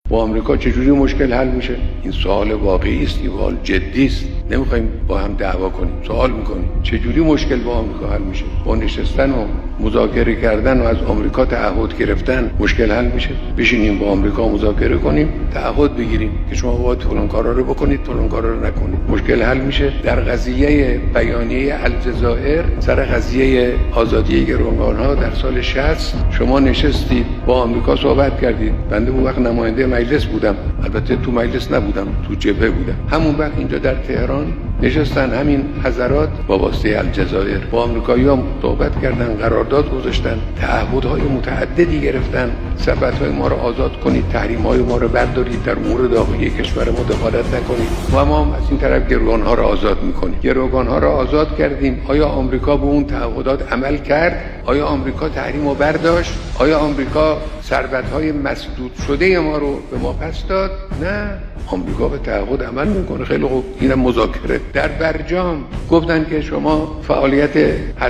با آمریکا چجوری مشکل حل میشه؟ این سوال واقعی است، این سوال جدی است. نمیخوایم با هم دعوا کنیم، سوال میکنیم چجوری مشکل با آمریکا حل میشه؟ با نشستن و مذاکره کردن و از آمریکا تعهد گرفتن مشکل حل میشه؟ بشینیم با آمریکا مذاکره کنیم، تعهد بگیریم که شما باید فلان کارا رو بکنید، فلان کارا رو نکنید. مشکل حل میشه. در قضیه بیانیه الجزایر سر قضیه آزادی گروگان‌ها در سال 60 شما نشستید با آمریکا صحبت کردید. بنده اون وقت نماینده مجلس بودم، البته تو مجلس نبودم، تو جبهه بودم. همون وقت اینجا در تهران نشستن همین حضرات با واسطه الجزایر با آمریکایی‌ها صحبت کردن، قرارداد گذاشتن، تعهدهای متعددی گرفتن. ثروت‌های ما رو آزاد کنید، تحریم‌های ما رو بردارید، در امور داخلی کشور ما دخالت نکنید. ما از این طرف گروگان‌ها رو آزاد می‌کنیم. گروگان‌ها رو آزاد کردیم. آیا آمریکا به اون تعهدات عمل کرد؟ آیا آمریکا تحریم رو برداشت؟ آیا آمریکا ثروت‌های مسدود شده ما رو به ما پس داد؟ نه، آمریکا به تعهد عمل میکنه. خیلی خوب، اینم مذاکره. در برجام گفتن که شما فعالیت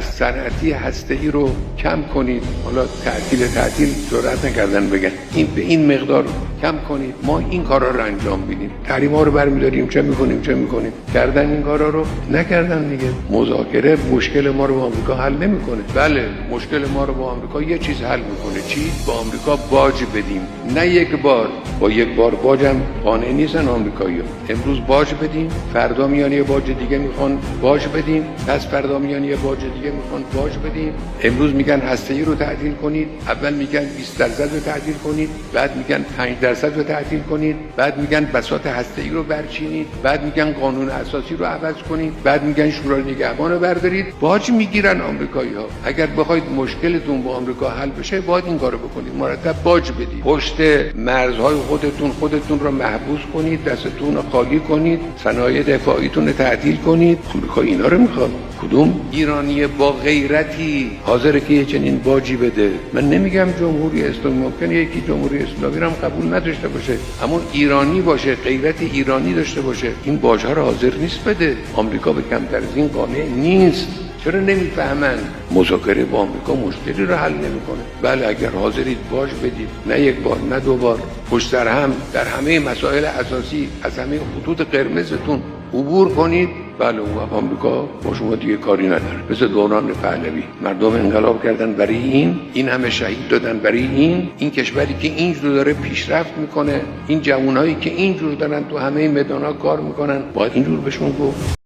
صنعتی هسته‌ای رو کم کنید. حالا تعطیل جرئت نکردن بگن این به این مقدار کم کنید، ما این کارا رو انجام میدیم. تحریم‌ها رو برمی‌داریم، چه می‌کنیم. کردن این کارا رو نکردن دیگه. مذاکره مشکل ما رو با آمریکا حل نمی‌کنه. بله، مشکل ما رو با آمریکا یه چیز حل می‌کنه. چی؟ با آمریکا باج بدیم. نه یک بار، با یک بار باجم قانع نیستن آمریکایی‌ها. امروز باج بدیم، فردا میان یه باج دیگه میخوان باج بدیم، پس فردا میان یه باج دیگه میخوان باج بدیم. امروز میگن هسته‌ای رو تعطیل کنید، اول میگن 20% رو تعطیل کنید، بعد میگن 5% رو تعطیل کنید، بعد میگن بساط هسته‌ای رو برچینید، بعد میگن قانون اساسی رو عوض کنید، بعد میگن شورای نگهبان رو بردارید. باج میگیرن آمریکایی‌ها. اگر بخواید مشکلتون با آمریکا حل بشه، باید این کارو بکنید، مرتب باج بدید. پشت مرزهای خودتون رو محبوس کنید، دستتون رو خالی کنید، صنایع دفاعیتون رو تعطیل کنید. آمریکا اینا رو میخواد. کدوم ایرانی با غیرتی حاضره که چنین باجی بده؟ من نمیگم جمهوری اسلامی، ممکنه یکی جمهوری اسلامی رو هم قبول نداشته باشه، اما ایرانی باشه، غیرت ایرانی داشته باشه، این باج‌ها رو حاضر نیست بده. آمریکا به کمتر از این قانع نیست. چرا نمیفهمن؟ مذاکره با آمریکا مشکلی رو حل نمیکنه. بله، اگر حاضرید باج بدید، نه یک بار نه دو بار، پشت سر هم در همه مسائل اساسی از همه خطوط قرمزتون عبور کنید، بله اون وقت آمریکا با شما دیگه کاری نداره. مثل دوران پهلوی مردم انقلاب کردن برای این همه شهید دادن برای این کشوری که اینجور داره پیشرفت میکنه، این جوانایی که اینجور دارن تو همه میدانا کار میکنن، باید اینجور بهشون گفت.